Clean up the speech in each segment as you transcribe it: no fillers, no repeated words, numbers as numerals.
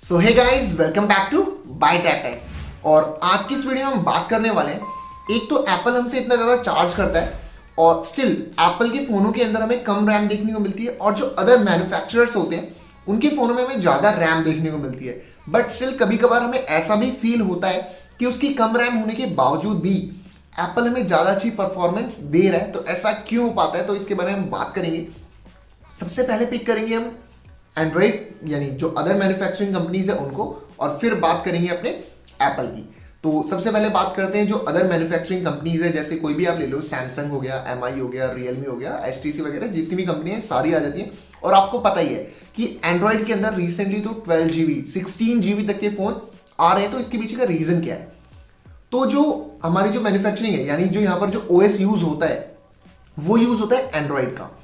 So hey guys, welcome back to By Tap Tech. और आज की इस वीडियो में हम बात करने वाले हैं, एक तो एप्पल हमसे इतना ज़्यादा चार्ज करता है और स्टिल एप्पल के फ़ोनों के अंदर हमें कम रैम देखने को मिलती है, और जो अदर मैन्युफैक्चरर्स होते हैं उनके फ़ोनों में हमें ज़्यादा रैम देखने को मिलती है। बट स्टिल कभी कभार हमें ऐसा भी फील होता है कि उसकी कम रैम होने के बावजूद भी एप्पल हमें ज़्यादा अच्छी परफॉर्मेंस दे रहा है। तो ऐसा क्यों हो पाता है, तो इसके बारे में हम बात करेंगे। सबसे पहले पिक करेंगे हम एंड्रॉइड यानी जो अदर मैन्युफैक्चरिंग कंपनीज है उनको, और फिर बात करेंगे अपने एप्पल की। तो सबसे पहले बात करते हैं जो अदर मैन्युफैक्चरिंग कंपनीज है, जैसे कोई भी आप ले लो, सैमसंग हो गया, एमआई हो गया, रियलमी हो गया, एचटीसी वगैरह, जितनी भी कंपनी है सारी आ जाती हैं। और आपको पता ही है कि एंड्रॉइड के अंदर रिसेंटली तो 12 GB 16 GB तक के फोन आ रहे हैं। तो इसके पीछे का रीजन क्या है? तो जो हमारी जो मैन्युफैक्चरिंग है, यानी जो यहाँ पर जो ओएस यूज होता है वो यूज होता है एंड्रॉइड का।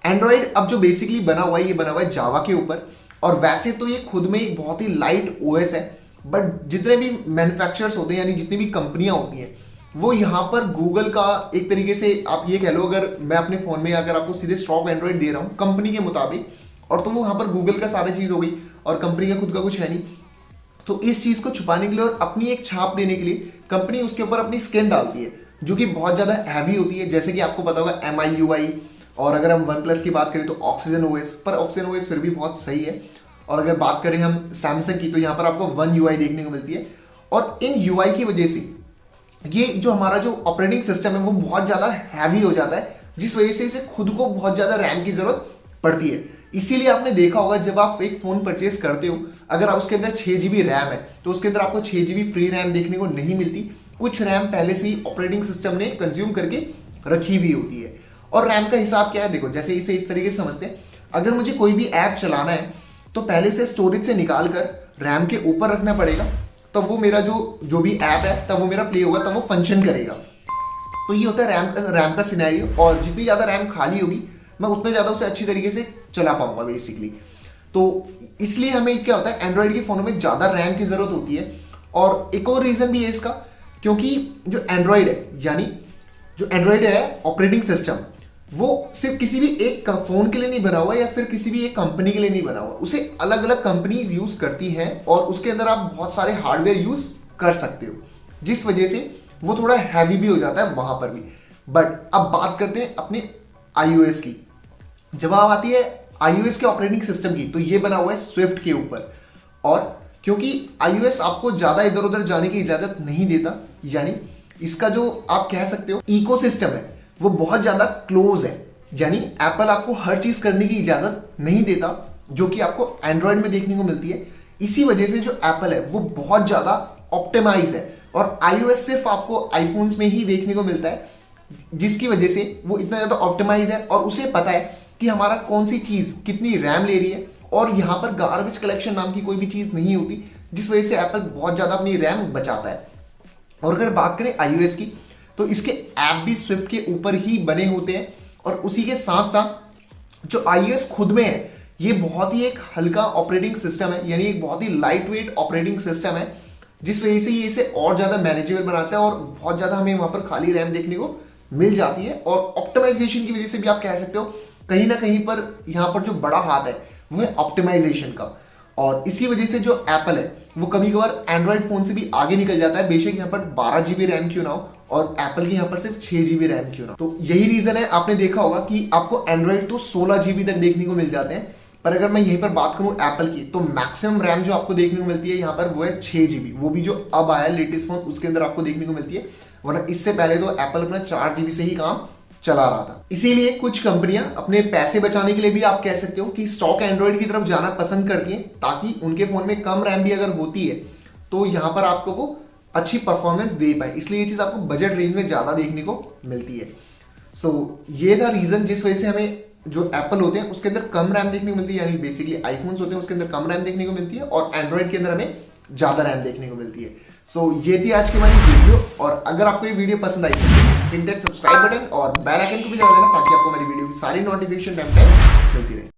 एंड्रॉइड अब जो बेसिकली बना हुआ है, ये बना हुआ है जावा के ऊपर। और वैसे तो ये खुद में एक बहुत ही लाइट ओएस है, बट जितने भी मैन्युफैक्चरर्स होते हैं यानी जितनी भी कंपनियां होती हैं, वो यहाँ पर गूगल का एक तरीके से आप ये कह लो, अगर मैं अपने फ़ोन में अगर आपको सीधे स्टॉक एंड्रॉइड दे रहा हूँ कंपनी के मुताबिक, और तो वो यहाँ पर गूगल का सारी चीज़ हो गई और कंपनी का खुद का कुछ है नहीं। तो इस चीज़ को छुपाने के लिए और अपनी एक छाप देने के लिए कंपनी उसके ऊपर अपनी स्किन डालती है, जो कि बहुत ज़्यादा हैवी होती है। जैसे कि आपको पता होगा MIUI, और अगर हम वन प्लस की बात करें तो ऑक्सीजन ओएस, पर ऑक्सीजन ओएस फिर भी बहुत सही है। और अगर बात करें हम सैमसंग की, तो यहाँ पर आपको वन UI देखने को मिलती है। और इन UI की वजह से ये जो हमारा जो ऑपरेटिंग सिस्टम है वो बहुत ज़्यादा हैवी हो जाता है, जिस वजह से इसे खुद को बहुत ज़्यादा रैम की ज़रूरत पड़ती है। इसीलिए आपने देखा होगा जब आप एक फ़ोन परचेज करते हो, अगर आप उसके अंदर 6 GB रैम है तो उसके अंदर आपको 6 GB फ्री रैम देखने को नहीं मिलती। कुछ रैम पहले से ही ऑपरेटिंग सिस्टम ने कंज्यूम करके रखी हुई होती है। और रैम का हिसाब क्या है, देखो जैसे इसे इस तरीके से समझते हैं, अगर मुझे कोई भी ऐप चलाना है तो पहले से स्टोरेज से निकाल कर रैम के ऊपर रखना पड़ेगा, तब वो मेरा जो भी ऐप है तब वो मेरा प्ले होगा, तब वो फंक्शन करेगा। तो ये होता है रैम का सिनेरियो। और जितनी ज़्यादा रैम खाली होगी मैं उतना ज़्यादा उसे अच्छी तरीके से चला पाऊंगा बेसिकली। तो इसलिए हमें क्या होता है, एंड्रॉइड के फ़ोनों में ज़्यादा रैम की ज़रूरत होती है। और एक और रीज़न भी है इसका, क्योंकि जो एंड्रॉइड है, यानी जो एंड्रॉइड है ऑपरेटिंग सिस्टम, वो सिर्फ किसी भी एक फ़ोन के लिए नहीं बना हुआ या फिर किसी भी एक कंपनी के लिए नहीं बना हुआ। उसे अलग अलग कंपनीज यूज़ करती हैं और उसके अंदर आप बहुत सारे हार्डवेयर यूज़ कर सकते हो, जिस वजह से वो थोड़ा हैवी भी हो जाता है वहाँ पर भी। बट अब बात करते हैं अपने iOS की। जब बात आती है iOS के ऑपरेटिंग सिस्टम की, तो ये बना हुआ है स्विफ्ट के ऊपर। और क्योंकि iOS आपको ज़्यादा इधर उधर जाने की इजाज़त नहीं देता, यानी इसका जो आप कह सकते हो इकोसिस्टम है वो बहुत ज़्यादा क्लोज है, यानी एप्पल आपको हर चीज़ करने की इजाज़त नहीं देता जो कि आपको एंड्रॉयड में देखने को मिलती है। इसी वजह से जो एप्पल है वो बहुत ज़्यादा ऑप्टिमाइज है, और iOS सिर्फ आपको आईफोन्स में ही देखने को मिलता है, जिसकी वजह से वो इतना ज़्यादा ऑप्टिमाइज है और उसे पता है कि हमारा कौन सी चीज़ कितनी रैम ले रही है। और यहाँ पर गार्बेज कलेक्शन नाम की कोई भी चीज़ नहीं होती, जिस वजह से एप्पल बहुत ज़्यादा अपनी रैम बचाता है। और अगर बात करें iOS की, तो इसके ऐप भी स्विफ्ट के ऊपर ही बने होते हैं। और उसी के साथ साथ जो iOS खुद में है, ये बहुत ही एक हल्का ऑपरेटिंग सिस्टम है, यानी एक बहुत ही लाइट वेट ऑपरेटिंग सिस्टम है, जिस वजह से ये इसे और ज़्यादा मैनेजेबल बनाता है और बहुत ज़्यादा हमें वहाँ पर खाली रैम देखने को मिल जाती है। और ऑप्टिमाइजेशन की वजह से भी आप कह सकते हो कहीं ना कहीं पर यहाँ पर जो बड़ा हाथ है वो है ऑप्टिमाइजेशन का। और इसी वजह से जो एप्पल है वो कभी कभार एंड्रॉइड फ़ोन से भी आगे निकल जाता है, बेशक यहाँ पर 12 GB रैम क्यों ना हो और एप्पल की यहाँ पर सिर्फ 6 GB रैम क्यों ना हो। तो यही रीज़न है, आपने देखा होगा कि आपको एंड्रॉइड तो 16 GB तक देखने को मिल जाते हैं, पर अगर मैं यहीं पर बात करूँ एप्पल की, तो मैक्सिमम रैम जो आपको देखने को मिलती है यहाँ पर वो है 6 GB। वो भी जो अब आया लेटेस्ट फोन उसके अंदर आपको देखने को मिलती है, वरना इससे पहले तो एप्पल अपना 4 GB से ही काम चला रहा था। इसीलिए कुछ कंपनियां अपने पैसे बचाने के लिए भी आप कह सकते हो कि स्टॉक एंड्रॉइड की तरफ जाना पसंद करती हैं, ताकि उनके फोन में कम रैम भी अगर होती है तो यहाँ पर आपको वो अच्छी परफॉर्मेंस दे पाए। इसलिए ये चीज़ आपको बजट रेंज में ज़्यादा देखने को मिलती है। ये था रीज़न जिस वजह से हमें जो एप्पल होते हैं उसके अंदर कम रैम देखने को मिलती है, यानी बेसिकली आईफोन्स होते हैं उसके अंदर कम रैम देखने को मिलती है और एंड्रॉइड के अंदर हमें ज़्यादा रैम देखने को मिलती है। ये थी आज की हमारी वीडियो। और अगर आपको ये वीडियो पसंद आई तो please hit that subscribe button और बेल आइकन को भी दबा देना, ताकि आपको हमारी वीडियो की सारी नोटिफिकेशन टाइम पे मिलती रहे।